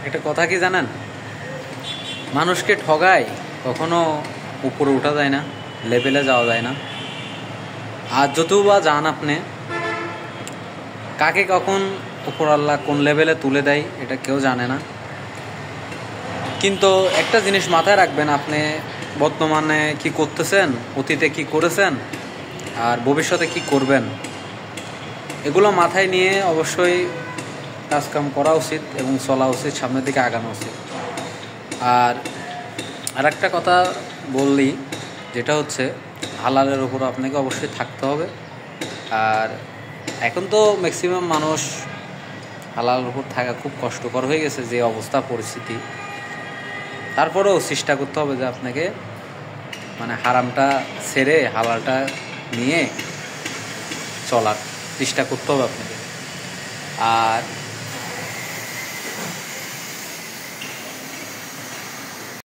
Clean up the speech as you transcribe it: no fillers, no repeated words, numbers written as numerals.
একটা কথা কি জানেন, মানুষকে ঠগায় কখনো উপরে ওঠা যায় না, লেভেলে যাওয়া যায় না। আর যতও বা যান আপনি, কাকে কখন উপর আল্লাহ কোন লেভেলে তুলে দেয় এটা কেউ জানে না। কিন্তু একটা জিনিস মাথায় রাখবেন, আপনি বর্তমানে কি করতেছেন, অতীতে কি করেছেন, আর ভবিষ্যতে কি করবেন, এগুলো মাথায় নিয়ে অবশ্যই কাজকাম করা উচিত এবং চলা উচিত, সামনের দিকে আগানো উচিত। আর একটা কথা বললি, যেটা হচ্ছে হালালের উপর আপনাকে অবশ্যই থাকতে হবে। আর এখন তো ম্যাক্সিমাম মানুষ হালালের উপর থাকা খুব কষ্টকর হয়ে গেছে, যে অবস্থা পরিস্থিতি। তারপরেও চেষ্টা করতে হবে যে আপনাকে মানে হারামটা ছেড়ে হালালটা নিয়ে চলার চেষ্টা করতে হবে আপনাকে। আর